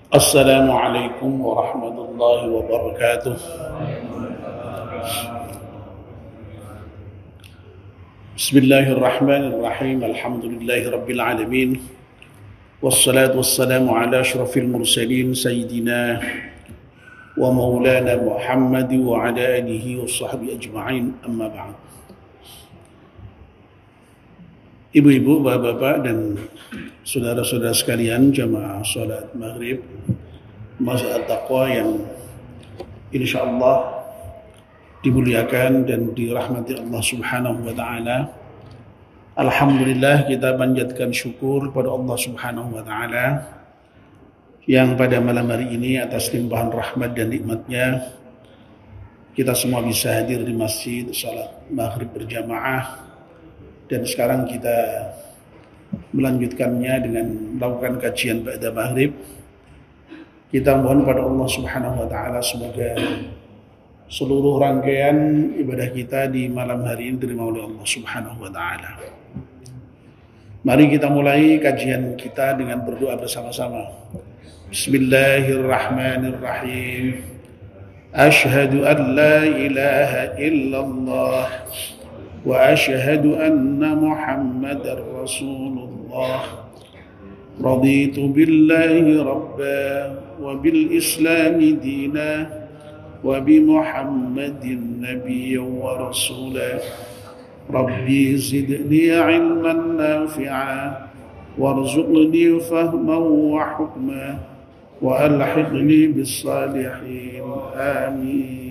Assalamualaikum warahmatullahi wabarakatuh. Bismillahirrahmanirrahim. Alhamdulillahi rabbil alamin. Wassalatu wassalamu ala asyrafil mursalin sayyidina wa maulana Muhammad wa ala alihi wa sahbihi ajma'in. Amma ba'd. Ibu-ibu, bapak-bapak dan saudara-saudara sekalian jamaah salat maghrib Masjid At-Taqwa yang insyaallah dimuliakan dan dirahmati Allah Subhanahu wa taala. Alhamdulillah, kita panjatkan syukur kepada Allah Subhanahu wa taala yang pada malam hari ini atas limpahan rahmat dan nikmatnya kita semua bisa hadir di masjid salat maghrib berjamaah. Dan sekarang kita melanjutkannya dengan melakukan kajian ba'da maghrib. Kita mohon pada Allah Subhanahu wa taala semoga seluruh rangkaian ibadah kita di malam hari ini diterima oleh Allah Subhanahu wa taala. Mari kita mulai kajian kita dengan berdoa bersama-sama. Bismillahirrahmanirrahim. Asyhadu an la ilaha illallah وأشهد أن محمد رسول الله رضيت بالله ربا وبالإسلام دينا وبمحمد نبيا ورسولا ربي زدني علما نافعا وارزقني فهما وحكما وألحقني بالصالحين آمين.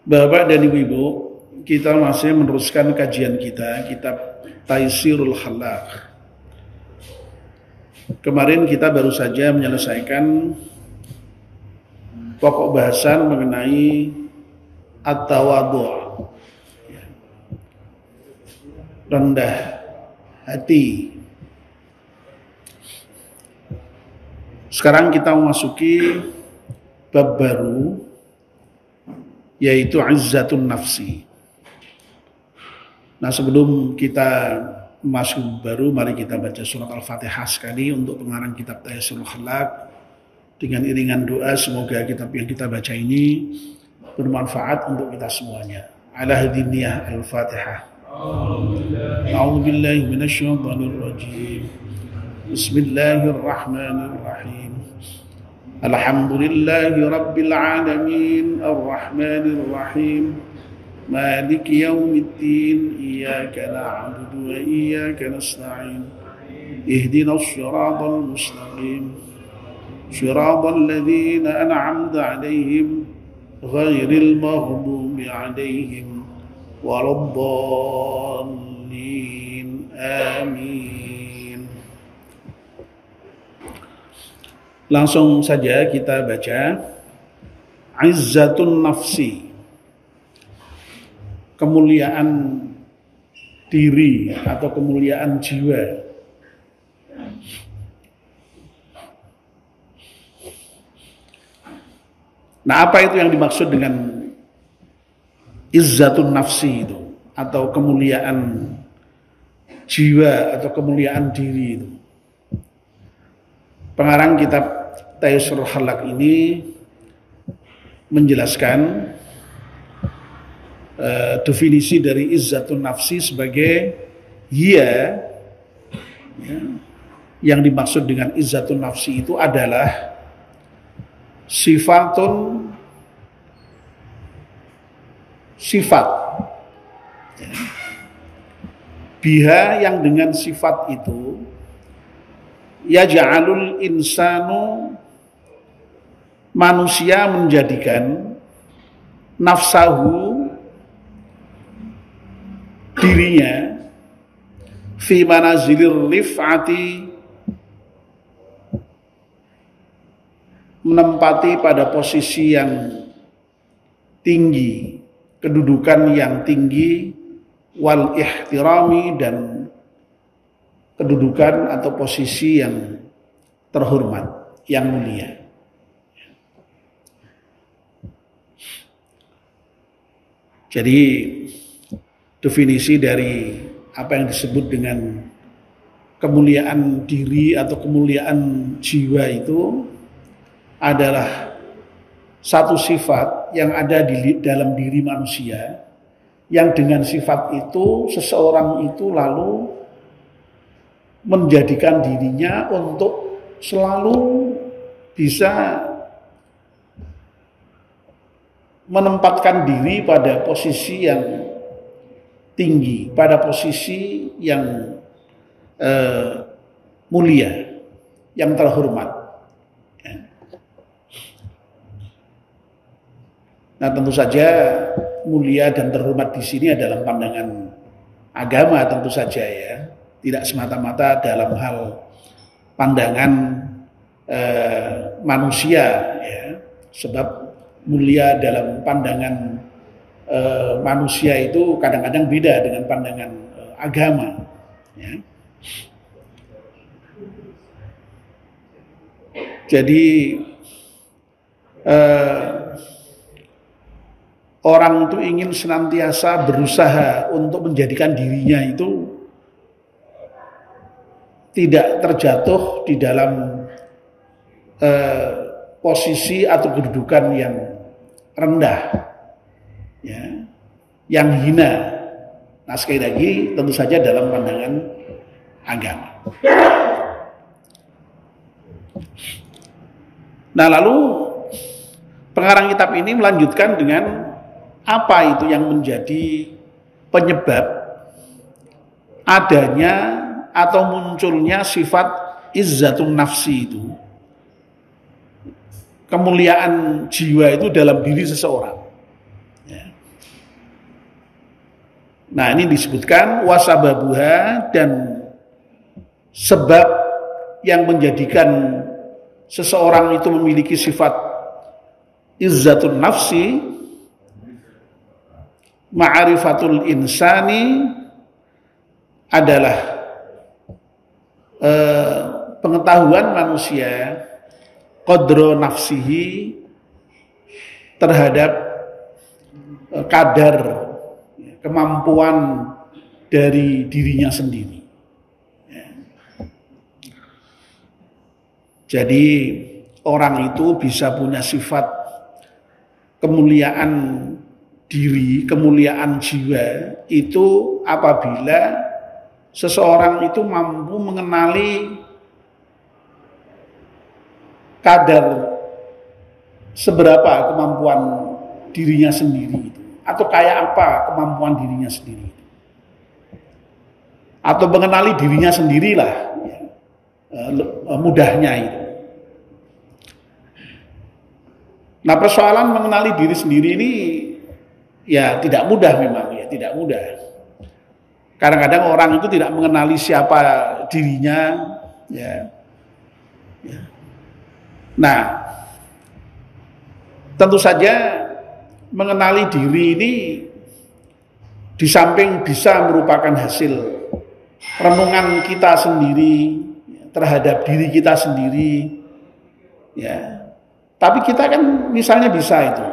Bapak dan Ibu-ibu, kita masih meneruskan kajian kita, kitab Taisirul Khalaq. Kemarin kita baru saja menyelesaikan pokok bahasan mengenai at-tawadhu', rendah hati. Sekarang kita memasuki bab baru, yaitu izzatun nafsi. Nah, sebelum kita masuk baru, mari kita baca surat Al-Fatihah sekali untuk pengarang kitab Taisirul Khalaq dengan iringan doa. Semoga kitab yang kita baca ini bermanfaat untuk kita semuanya. Ala hadiniyah Al-Fatihah. A'udzubillahi minasyaitonir rajim. Bismillahirrahmanirrahim. Alhamdulillahi Rabbil Alamin Ar-Rahmanir Rahim Maliki Yawmiddin Iyyaka na'budu wa iyyaka nasta'in Ihdinas siratal mustaqim Siratal ladzina an'amta 'alaihim ghairil maghdubi 'alaihim waladdallin. Amin. Langsung saja kita baca izzatun nafsi, kemuliaan diri atau kemuliaan jiwa. Nah, apa itu yang dimaksud dengan izzatun nafsi itu, atau kemuliaan jiwa atau kemuliaan diri itu? Pengarang kitab Taisirul Khalaq ini menjelaskan definisi dari izzatun nafsi sebagai yang dimaksud dengan izzatun nafsi itu adalah sifat biha, yang dengan sifat itu yaj'alul insanu, manusia menjadikan nafsahu, dirinya, fi manazilir rif'ati, menempati pada posisi yang tinggi, kedudukan yang tinggi, wal ihtirami, dan kedudukan atau posisi yang terhormat, yang mulia. Jadi definisi dari apa yang disebut dengan kemuliaan diri atau kemuliaan jiwa itu adalah satu sifat yang ada di dalam diri manusia, yang dengan sifat itu seseorang itu lalu menjadikan dirinya untuk selalu bisa menempatkan diri pada posisi yang tinggi, pada posisi yang mulia, yang terhormat. Nah, tentu saja mulia dan terhormat di sini adalah pandangan agama, tentu saja ya, tidak semata-mata dalam hal pandangan manusia, ya. Sebab mulia dalam pandangan manusia itu kadang-kadang beda dengan pandangan agama, ya. Jadi orang itu ingin senantiasa berusaha untuk menjadikan dirinya itu tidak terjatuh di dalam posisi atau kedudukan yang rendah, ya, yang hina. Nah, sekali lagi tentu saja dalam pandangan agama. Nah, lalu pengarang kitab ini melanjutkan dengan apa itu yang menjadi penyebab adanya atau munculnya sifat izzatun nafsi itu, kemuliaan jiwa itu dalam diri seseorang, ya. Nah, ini disebutkan wasababuha, dan sebab yang menjadikan seseorang itu memiliki sifat izzatun nafsi, ma'rifatul insani, adalah pengetahuan manusia qadro nafsihi, terhadap kadar kemampuan dari dirinya sendiri, ya. Jadi orang itu bisa punya sifat kemuliaan diri, kemuliaan jiwa itu apabila seseorang itu mampu mengenali kadar seberapa kemampuan dirinya sendiri itu, atau kayak apa kemampuan dirinya sendiri itu, atau mengenali dirinya sendirilah, ya, mudahnya itu. Nah, persoalan mengenali diri sendiri ini ya tidak mudah, memang ya tidak mudah. Kadang-kadang orang itu tidak mengenali siapa dirinya, ya. Ya. Nah, tentu saja mengenali diri ini di samping bisa merupakan hasil renungan kita sendiri terhadap diri kita sendiri, ya. Tapi kita kan misalnya bisa itu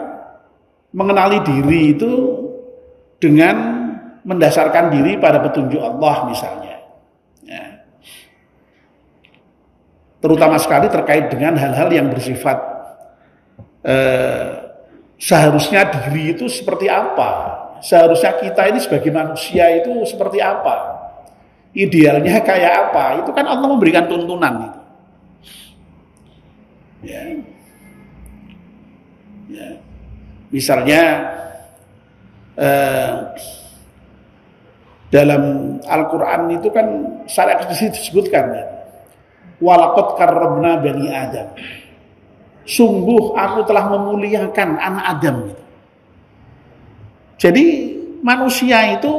mengenali diri itu dengan mendasarkan diri pada petunjuk Allah misalnya, ya. Terutama sekali terkait dengan hal-hal yang bersifat seharusnya diri itu seperti apa, seharusnya kita ini sebagai manusia itu seperti apa, idealnya kayak apa, itu kan Allah memberikan tuntunan itu, ya. Ya. Misalnya dalam Al-Quran itu kan secara eksplisit disebutkan, ya, walaqad karramna bani Adam, sungguh aku telah memuliakan anak Adam. Jadi manusia itu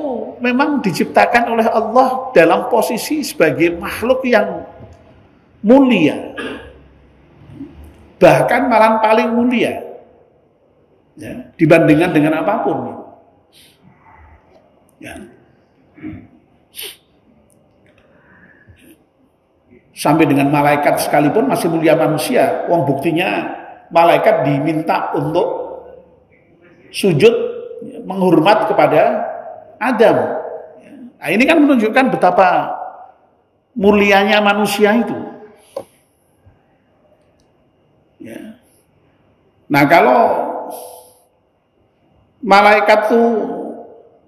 memang diciptakan oleh Allah dalam posisi sebagai makhluk yang mulia, bahkan malah paling mulia, ya, dibandingkan dengan apapun, ya. Sampai dengan malaikat sekalipun masih mulia manusia. Wong buktinya malaikat diminta untuk sujud menghormat kepada Adam, Nah, ini kan menunjukkan betapa mulianya manusia itu. Ya. Nah, kalau malaikat itu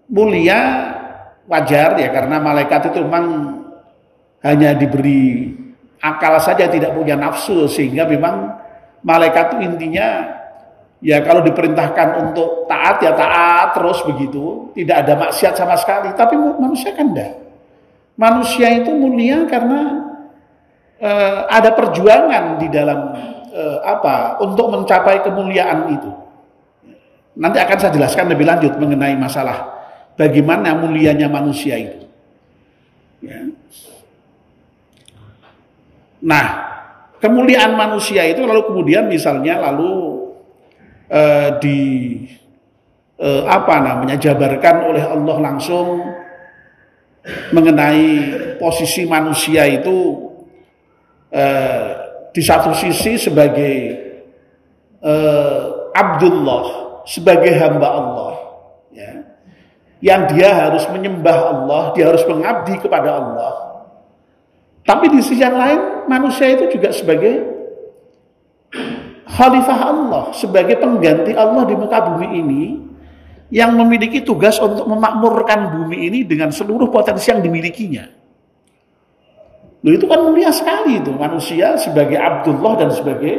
mulia, wajar ya, karena malaikat itu memang hanya diberi akal saja, tidak punya nafsu, sehingga memang malaikat itu intinya ya kalau diperintahkan untuk taat ya taat terus begitu, tidak ada maksiat sama sekali. Tapi manusia kan enggak. Manusia itu mulia karena ada perjuangan di dalam untuk mencapai kemuliaan itu. Nanti akan saya jelaskan lebih lanjut mengenai masalah bagaimana mulianya manusia itu. Ya. Nah, kemuliaan manusia itu lalu kemudian misalnya jabarkan oleh Allah langsung mengenai posisi manusia itu di satu sisi sebagai Abdullah, sebagai hamba Allah, ya, yang dia harus menyembah Allah, dia harus mengabdi kepada Allah. Tapi di sisi yang lain manusia itu juga sebagai khalifah Allah, sebagai pengganti Allah di muka bumi ini, yang memiliki tugas untuk memakmurkan bumi ini dengan seluruh potensi yang dimilikinya. Loh, itu kan mulia sekali itu, manusia sebagai Abdullah dan sebagai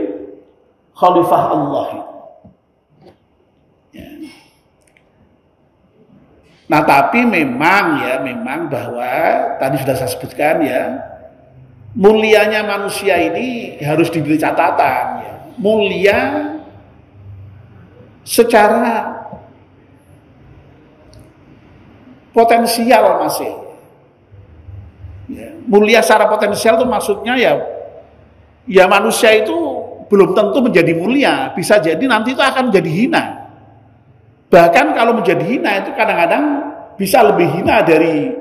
khalifah Allah. Ya. Nah, tapi memang bahwa tadi sudah saya sebutkan ya, mulianya manusia ini harus diberi catatan ya. Mulia secara potensial masih. Ya, mulia secara potensial itu maksudnya ya manusia itu belum tentu menjadi mulia, bisa jadi nanti itu akan menjadi hina. Bahkan kalau menjadi hina itu kadang-kadang bisa lebih hina dari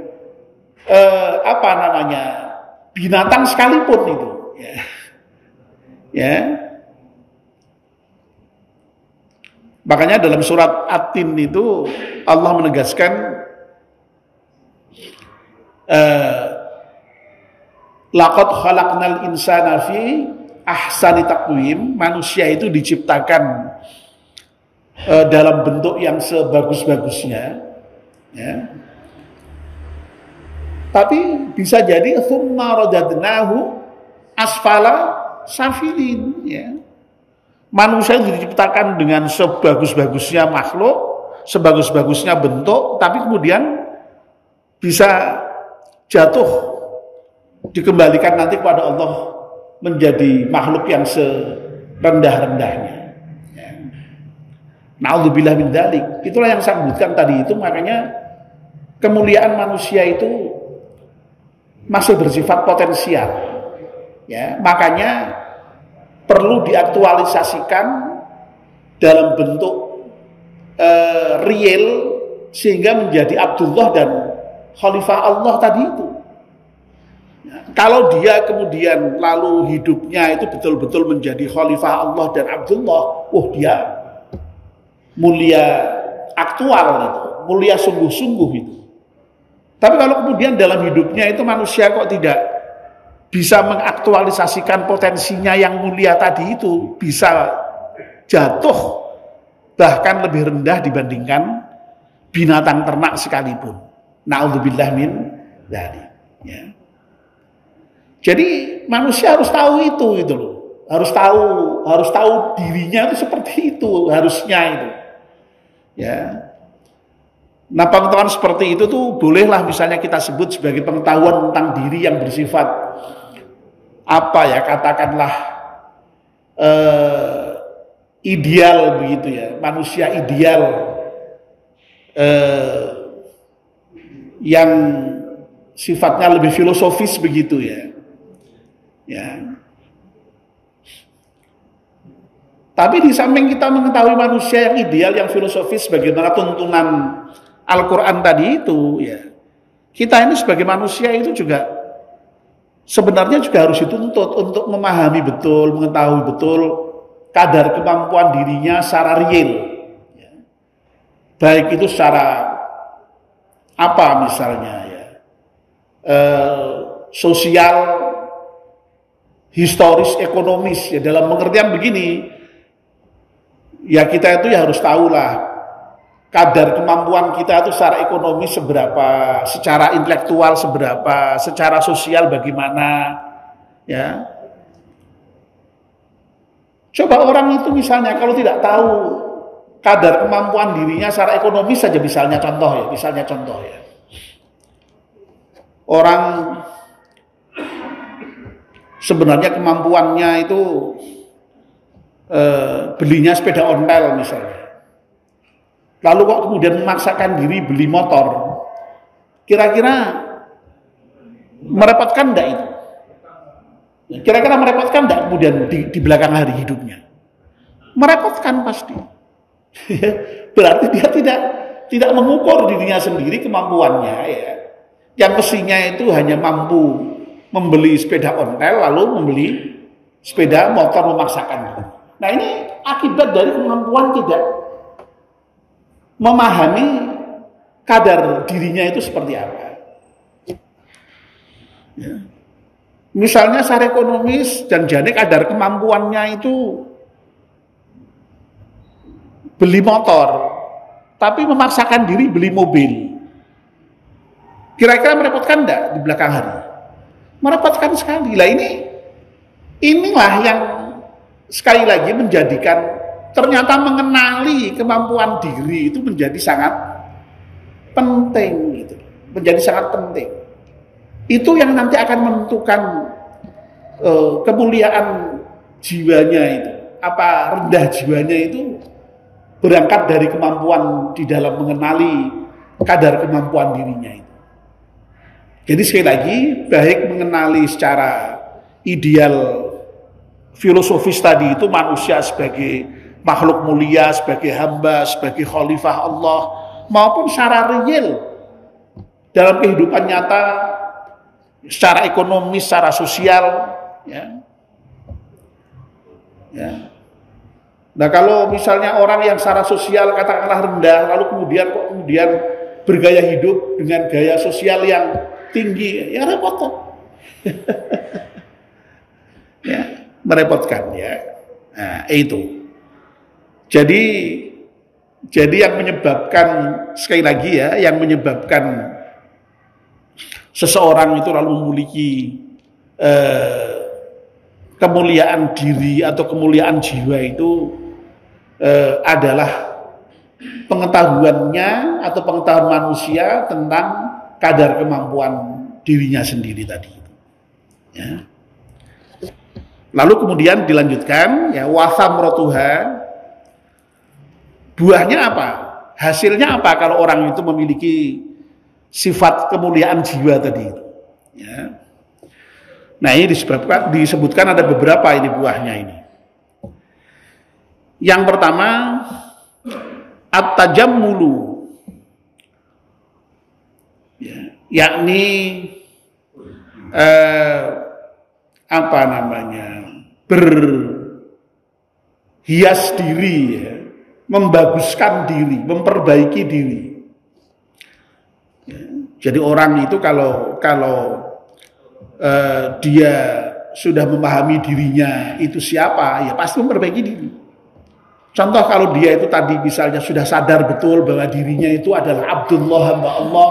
binatang sekalipun itu. Ya. Makanya dalam surat At-Tin itu Allah menegaskan laqad khalaqnal insana fi ahsani taqwim, manusia itu diciptakan dalam bentuk yang sebagus-bagusnya, ya. Tapi bisa jadi thumma radadnahu asfala safilin, ya. Manusia diciptakan dengan sebagus-bagusnya makhluk, sebagus-bagusnya bentuk, tapi kemudian bisa jatuh, dikembalikan nanti kepada Allah menjadi makhluk yang serendah-rendahnya. Ya. Na'udzubillah min dzalik. Itulah yang saya sebutkan tadi itu, makanya kemuliaan manusia itu masih bersifat potensial. Ya, makanya perlu diaktualisasikan dalam bentuk real sehingga menjadi Abdullah dan khalifah Allah tadi itu. Ya, kalau dia kemudian lalu hidupnya itu betul-betul menjadi khalifah Allah dan Abdullah, dia mulia aktual itu, mulia sungguh-sungguh itu. Tapi kalau kemudian dalam hidupnya itu manusia kok tidak bisa mengaktualisasikan potensinya yang mulia tadi itu, bisa jatuh bahkan lebih rendah dibandingkan binatang ternak sekalipun. Na'udzubillah min dzalik. Ya. Jadi manusia harus tahu itu loh. Harus tahu dirinya itu seperti itu, harusnya itu. Ya. Nah, pengetahuan seperti itu tuh bolehlah misalnya kita sebut sebagai pengetahuan tentang diri yang bersifat katakanlah ideal begitu ya, manusia ideal yang sifatnya lebih filosofis begitu ya. Ya. Tapi di samping kita mengetahui manusia yang ideal, yang filosofis, bagaimana tuntunan Al-Quran tadi itu, ya, kita ini sebagai manusia itu juga sebenarnya juga harus dituntut untuk memahami betul, mengetahui betul kadar kemampuan dirinya secara real. Ya. Baik itu secara misalnya ya, sosial, historis, ekonomis. Ya, dalam pengertian begini, ya kita itu ya harus tahulah kadar kemampuan kita itu secara ekonomi seberapa, secara intelektual seberapa, secara sosial bagaimana, ya. Coba orang itu misalnya kalau tidak tahu kadar kemampuan dirinya secara ekonomi saja, misalnya contoh ya. Orang sebenarnya kemampuannya itu belinya sepeda ontel misalnya. Lalu kok kemudian memaksakan diri beli motor. Kira-kira merepotkan enggak itu? Kira-kira merepotkan enggak kemudian di belakang hari hidupnya? Merepotkan pasti. Berarti dia tidak mengukur dirinya sendiri kemampuannya, ya. Yang mestinya itu hanya mampu membeli sepeda ontel lalu membeli sepeda motor memaksakan. Nah, ini akibat dari kemampuan tidak memahami kadar dirinya itu seperti apa. Ya. Misalnya secara ekonomis dan jane kadar kemampuannya itu beli motor, tapi memaksakan diri beli mobil. Kira-kira merepotkan enggak di belakang hari? Merepotkan sekali. Lah inilah yang sekali lagi menjadikan ternyata mengenali kemampuan diri itu menjadi sangat penting gitu. Menjadi sangat penting. Itu yang nanti akan menentukan kemuliaan jiwanya itu. Apa rendah jiwanya itu berangkat dari kemampuan di dalam mengenali kadar kemampuan dirinya itu. Jadi sekali lagi, baik mengenali secara ideal filosofis tadi itu manusia sebagai makhluk mulia, sebagai hamba, sebagai khalifah Allah, maupun secara real dalam kehidupan nyata, secara ekonomi, secara sosial, ya. Nah, kalau misalnya orang yang secara sosial katakanlah rendah, lalu kemudian bergaya hidup dengan gaya sosial yang tinggi, ya repot. Ya, merepotkan ya. Nah, itu. Jadi yang menyebabkan sekali lagi ya, yang menyebabkan seseorang itu lalu memiliki kemuliaan diri atau kemuliaan jiwa itu adalah pengetahuannya atau pengetahuan manusia tentang kadar kemampuan dirinya sendiri tadi. Ya. Lalu kemudian dilanjutkan ya, wasamrotuha, buahnya apa? Hasilnya apa kalau orang itu memiliki sifat kemuliaan jiwa tadi? Ya. Nah, ini disebutkan ada beberapa ini buahnya ini. Yang pertama, at-tajammulu, ya, yakni berhias diri, ya, membaguskan diri, memperbaiki diri. Ya, jadi orang itu kalau dia sudah memahami dirinya itu siapa, ya pasti memperbaiki diri. Contoh kalau dia itu tadi misalnya sudah sadar betul bahwa dirinya itu adalah Abdullah, hamba Allah,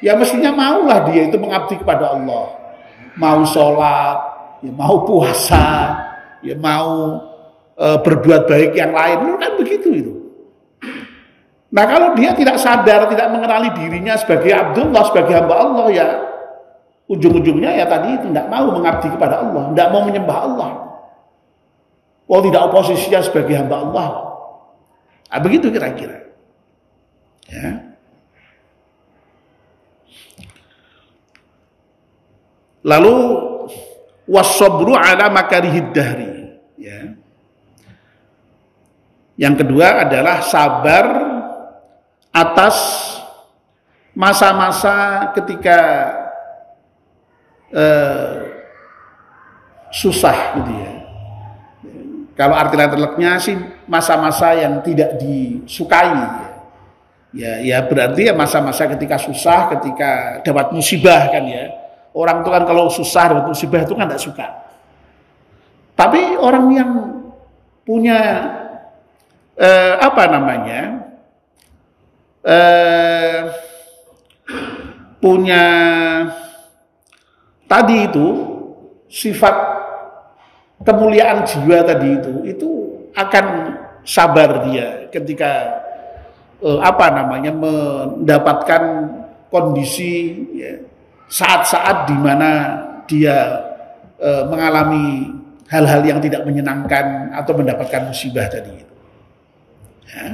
ya mestinya maulah dia itu mengabdi kepada Allah. Mau sholat, ya mau puasa, ya mau berbuat baik yang lain, kan begitu itu. Nah, kalau dia tidak sadar, tidak mengenali dirinya sebagai Abdullah, sebagai hamba Allah, ya ujung-ujungnya ya tadi itu tidak mau mengabdi kepada Allah, tidak mau menyembah Allah. Oh, tidak oposisinya sebagai hamba Allah. Nah, begitu kira-kira. Ya. Lalu wasabru ala makarihid dahri. Ya. Yang kedua adalah sabar atas masa-masa ketika susah gitu ya. Kalau arti letterleknya sih masa-masa yang tidak disukai ya. Ya berarti ya masa-masa ketika susah, ketika dapat musibah kan ya. Orang itu kan kalau susah dapat musibah itu kan tidak suka. Tapi orang yang punya apa namanya, punya tadi itu sifat kemuliaan jiwa tadi itu akan sabar dia ketika apa namanya mendapatkan kondisi ya, saat-saat di mana dia mengalami hal-hal yang tidak menyenangkan atau mendapatkan musibah tadi itu. Ya.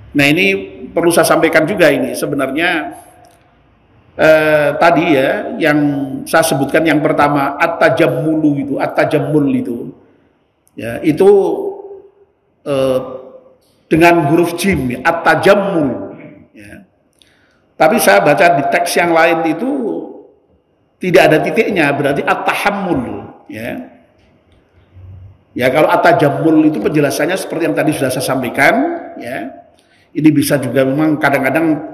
Nah ini perlu saya sampaikan juga ini sebenarnya tadi ya yang saya sebutkan yang pertama at-tajammul itu ya itu dengan huruf jim ya, at-tajammul ya. Tapi saya baca di teks yang lain itu tidak ada titiknya, berarti at-tahammul ya. Ya kalau at-tajammul itu penjelasannya seperti yang tadi sudah saya sampaikan ya. Ini bisa juga memang kadang-kadang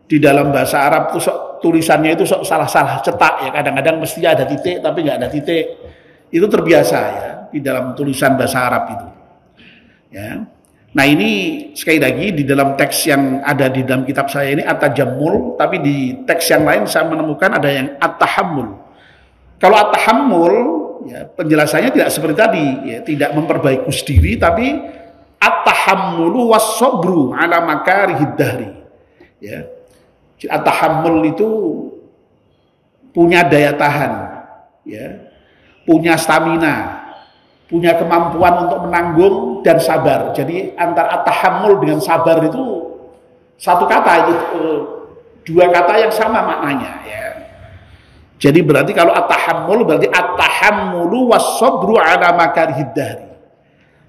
di dalam bahasa Arab tuh tulisannya itu salah-salah cetak ya, kadang-kadang mesti ada titik tapi nggak ada titik. Itu terbiasa ya di dalam tulisan bahasa Arab itu. Ya. Nah ini sekali lagi di dalam teks yang ada di dalam kitab saya ini at-tajammul, tapi di teks yang lain saya menemukan ada yang at-tahammul. Kalau at-tahammul ya penjelasannya tidak seperti tadi ya, tidak memperbaikus diri tapi at-tahammulu was-sabru ala makarihid dahri. Ya. At-tahammul itu punya daya tahan ya, punya stamina, punya kemampuan untuk menanggung dan sabar. Jadi antara at-tahammul dengan sabar itu satu kata itu dua kata yang sama maknanya ya. Jadi berarti kalau at-tahammul berarti at-tahammulu was-sabru ala makarihid dahri.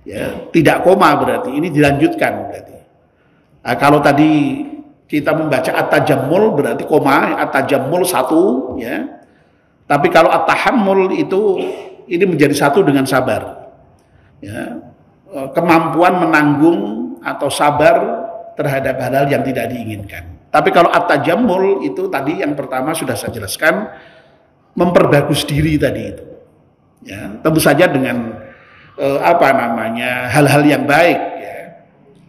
Ya, tidak koma berarti ini dilanjutkan berarti. Nah, kalau tadi kita membaca at-tajammul berarti koma, at-tajammul satu ya. Tapi kalau at-tahammul itu ini menjadi satu dengan sabar. Ya. Kemampuan menanggung atau sabar terhadap hal-hal yang tidak diinginkan. Tapi kalau at-tajammul itu tadi yang pertama sudah saya jelaskan, memperbagus diri tadi itu. Ya, tentu saja dengan apa namanya hal-hal yang baik ya.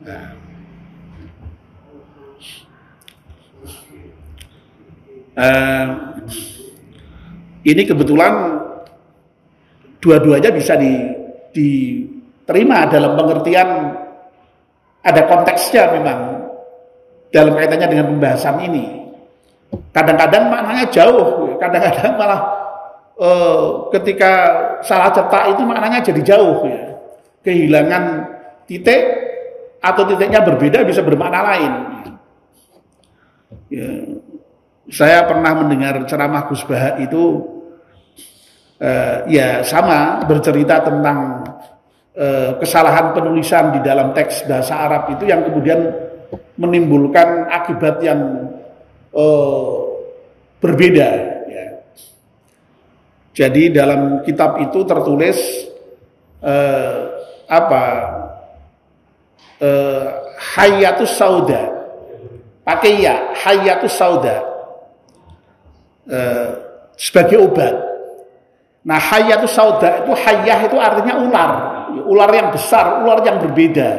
Nah. Ini kebetulan dua-duanya bisa diterima dalam pengertian ada konteksnya memang dalam kaitannya dengan pembahasan ini. Kadang-kadang maknanya jauh, kadang-kadang malah ketika salah cetak itu maknanya jadi jauh ya. Kehilangan titik atau titiknya berbeda bisa bermakna lain. Ya. Saya pernah mendengar ceramah Gus Bahat itu ya sama bercerita tentang kesalahan penulisan di dalam teks bahasa Arab itu yang kemudian menimbulkan akibat yang berbeda ya. Jadi dalam kitab itu tertulis Hayatus Sauda, pakai ya Hayatus Sauda sebagai obat. Nah Hayatus Sauda itu hayah itu artinya ular yang besar, ular yang berbeda.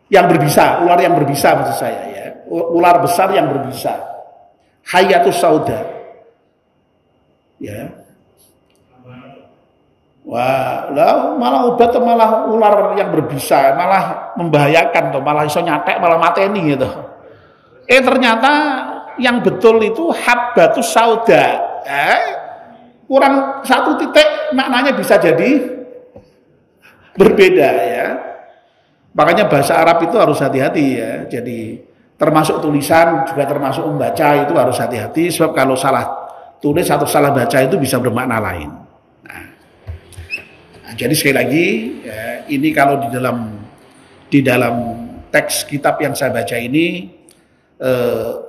Yang berbisa, ular yang berbisa maksud saya ya. Ular besar yang berbisa. Hayatus Sauda. Ya. Wah, malah obat atau malah ular yang berbisa, malah membahayakan tuh, malah iso nyatek, malah mateni gitu. Ternyata yang betul itu habbatus sauda. Kurang satu titik maknanya bisa jadi berbeda ya. Makanya bahasa Arab itu harus hati-hati ya. Jadi termasuk tulisan juga termasuk membaca itu harus hati-hati sebab kalau salah tulis atau salah baca itu bisa bermakna lain. Nah, jadi sekali lagi ya, ini kalau di dalam teks kitab yang saya baca ini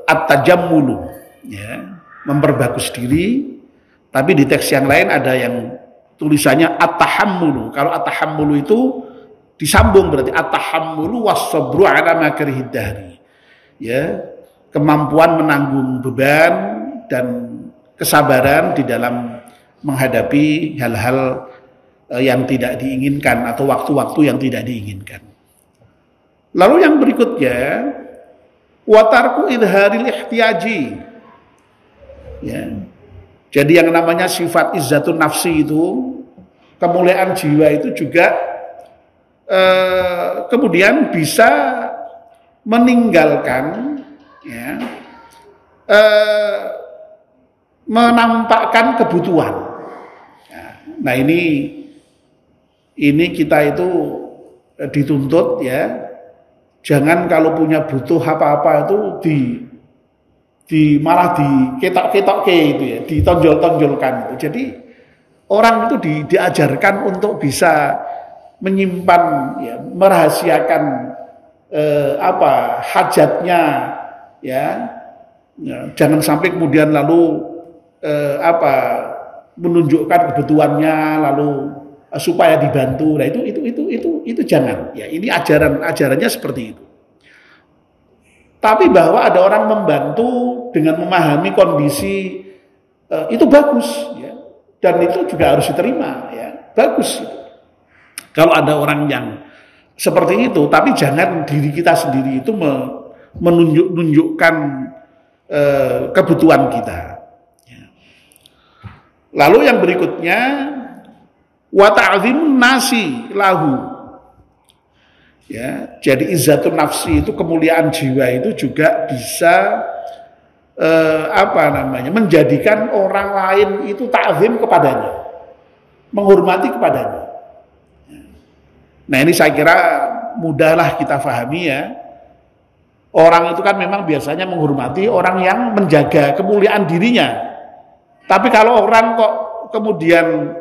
at-tajammulu ya, memperbagus diri, tapi di teks yang lain ada yang tulisannya at-tahammulu. Kalau at-tahammulu itu disambung berarti at-tahammulu was-sabru ala makrihid dahri. Ya, kemampuan menanggung beban dan kesabaran di dalam menghadapi hal-hal yang tidak diinginkan atau waktu-waktu yang tidak diinginkan. Lalu yang berikutnya watarku idharil ihtiyaji. Ya. Jadi yang namanya sifat izzatun nafsi itu, kemuliaan jiwa itu juga kemudian bisa meninggalkan, ya, menampakkan kebutuhan. Nah ini kita itu dituntut, ya, jangan kalau punya butuh apa-apa itu malah diketok-ketok itu, ya, ditonjol-tonjolkan. Jadi orang itu diajarkan untuk bisa menyimpan, ya, merahasiakan hajatnya, ya. Jangan sampai kemudian lalu menunjukkan kebutuhannya lalu supaya dibantu. Nah itu jangan, ya. Ini ajarannya seperti itu. Tapi bahwa ada orang membantu dengan memahami kondisi itu bagus, ya. Dan itu juga harus diterima, ya. Bagus. Kalau ada orang yang seperti itu, tapi jangan diri kita sendiri itu menunjukkan kebutuhan kita. Ya. Lalu yang berikutnya wa ta'zimun nasi lahu. Ya, jadi izzatun nafsi itu, kemuliaan jiwa itu juga bisa menjadikan orang lain itu ta'zim kepadanya, menghormati kepadanya. Nah ini saya kira mudahlah kita fahami, ya. Orang itu kan memang biasanya menghormati orang yang menjaga kemuliaan dirinya. Tapi kalau orang kok kemudian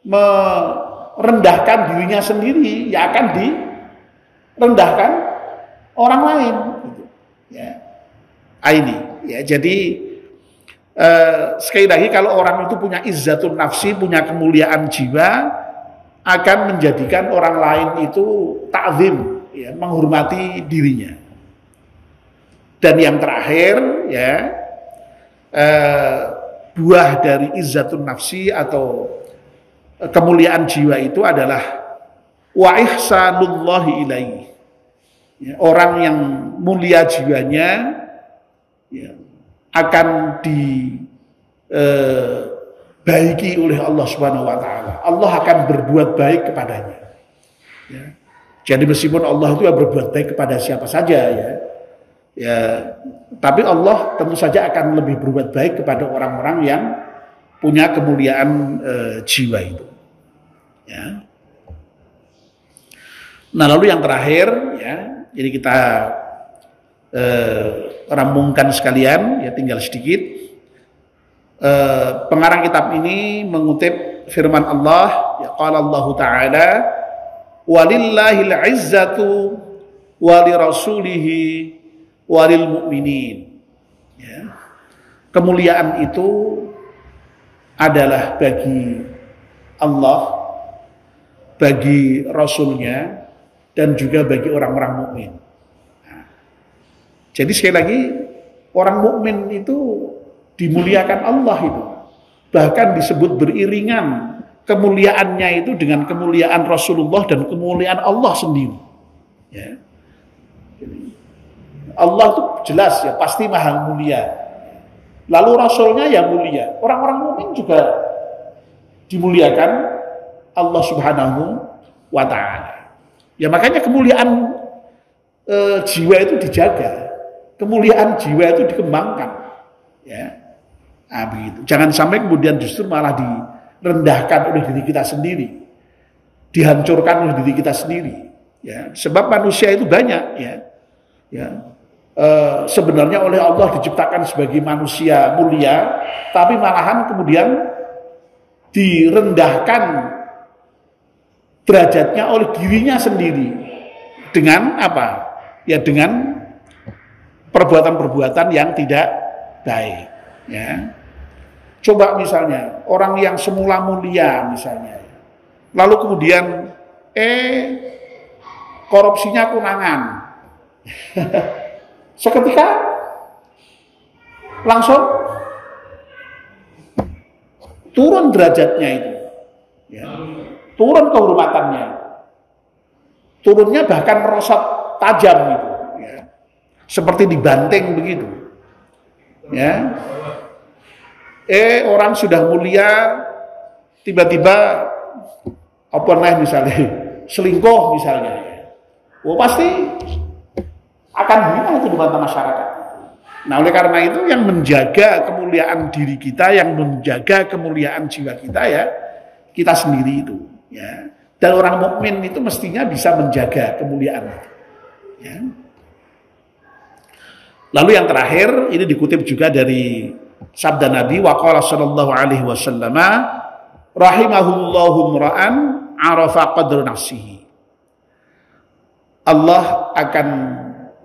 merendahkan dirinya sendiri, ya akan direndahkan orang lain. Ya. Ini, ya. Jadi sekali lagi kalau orang itu punya izzatun nafsi, punya kemuliaan jiwa, akan menjadikan orang lain itu ta'zim, ya, menghormati dirinya. Dan yang terakhir, ya, buah dari izzatun nafsi atau kemuliaan jiwa itu adalah wa ihsanullahi ilaihi. Ya, orang yang mulia jiwanya, ya, akan dibaiki oleh Allah Subhanahu wa taala. Allah akan berbuat baik kepadanya. Ya. Jadi meskipun Allah itu berbuat baik kepada siapa saja, ya. Ya, tapi Allah tentu saja akan lebih berbuat baik kepada orang-orang yang punya kemuliaan jiwa itu. Ya. Nah, lalu yang terakhir, ya, jadi kita rampungkan sekalian, ya, tinggal sedikit. Pengarang kitab ini mengutip firman Allah, ya, qala Allah Ta'ala walillahil izzatu walirasulihi walil mu'minin. Ya. Kemuliaan itu adalah bagi Allah, bagi Rasulnya, dan juga bagi orang-orang mukmin. Nah, jadi sekali lagi orang mukmin itu dimuliakan Allah itu. Bahkan disebut beriringan kemuliaannya itu dengan kemuliaan Rasulullah dan kemuliaan Allah sendiri. Ya. Allah itu jelas, ya, pasti maha mulia. Lalu Rasulnya yang mulia. Orang-orang mukmin juga dimuliakan Allah Subhanahu wa ta'ala. Ya makanya kemuliaan jiwa itu dijaga. Kemuliaan jiwa itu dikembangkan. Ya. Nah, begitu. Jangan sampai kemudian justru malah direndahkan oleh diri kita sendiri, dihancurkan oleh diri kita sendiri. Ya, sebab manusia itu banyak, ya, ya. Sebenarnya oleh Allah diciptakan sebagai manusia mulia, tapi malahan kemudian direndahkan derajatnya oleh dirinya sendiri dengan apa? Ya dengan perbuatan-perbuatan yang tidak baik. Ya. Coba misalnya orang yang semula mulia misalnya, lalu kemudian korupsinya kunangan, seketika langsung turun derajatnya itu, ya. Turun kehormatannya, turunnya bahkan merosot tajam itu, ya. Seperti dibanting begitu, ya. Orang sudah mulia tiba-tiba apa namanya misalnya selingkuh misalnya, ya. Pasti akan hina itu di mata masyarakat. Nah, oleh karena itu yang menjaga kemuliaan diri kita, yang menjaga kemuliaan jiwa kita, ya kita sendiri itu, ya. Dan orang mukmin itu mestinya bisa menjaga kemuliaan, ya. Lalu yang terakhir ini dikutip juga dari sabda Nabi, waqala sallallahu alaihi wasallam, rahimahullahu mra'an arafa qadra nafsihi. Allah akan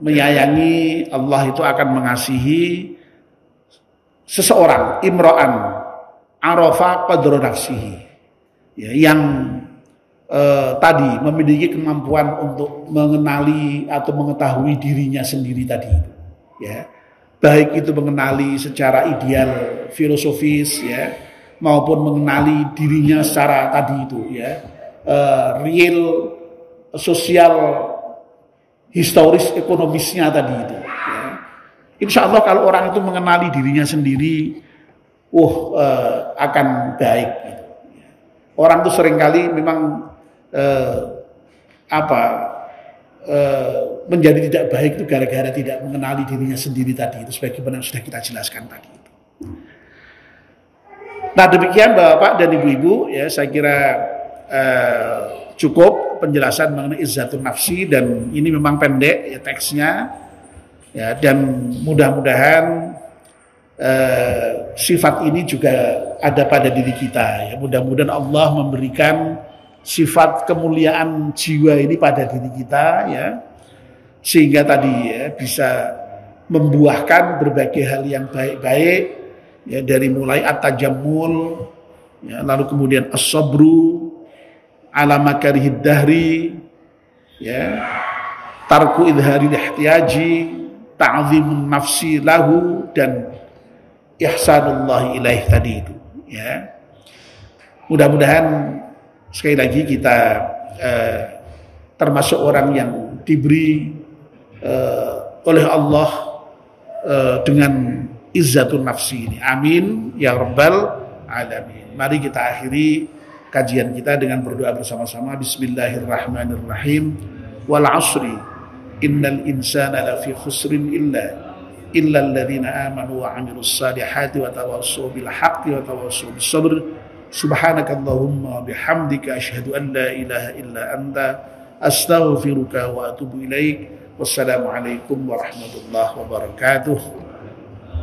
menyayangi, Allah itu akan mengasihi seseorang, imra'an arafa qadra nafsihi, ya, yang tadi memiliki kemampuan untuk mengenali atau mengetahui dirinya sendiri tadi itu, ya. Baik itu mengenali secara ideal filosofis, ya, maupun mengenali dirinya secara tadi itu, ya, real sosial historis ekonomisnya tadi itu, ya. Insya Allah kalau orang itu mengenali dirinya sendiri, akan baik gitu. Orang itu seringkali memang menjadi tidak baik itu gara-gara tidak mengenali dirinya sendiri tadi itu, sebagaimana sudah kita jelaskan tadi itu. Nah, demikian Bapak dan Ibu-ibu, ya, saya kira cukup penjelasan mengenai izzatun nafsi, dan ini memang pendek ya teksnya, ya, dan mudah-mudahan sifat ini juga ada pada diri kita, ya. Mudah-mudahan Allah memberikan sifat kemuliaan jiwa ini pada diri kita, ya, sehingga tadi, ya, bisa membuahkan berbagai hal yang baik-baik, ya, dari mulai at-tajammul, ya, lalu kemudian as-sabru ala makarihid dahri, ya, tarku idharil ihtiyaji, ta'zimun nafsi lahu, dan ihsanullahi ilaih tadi itu, ya. Mudah-mudahan sekali lagi kita termasuk orang yang diberi oleh Allah dengan izzatun nafsi ini. Amin ya rabbal alamin. Mari kita akhiri kajian kita dengan berdoa bersama-sama. Bismillahirrahmanirrahim. Wal 'ashri innal insana lafi khusrin illa alladziina amanu wa 'amilus salihati wa tawassaw bil haqqi wa tawassaw bis sabr. Subhanakallahumma bihamdika asyhadu an la ilaha illa anta astaghfiruka wa atubu ilaik. Wassalamualaikum warahmatullahi wabarakatuh.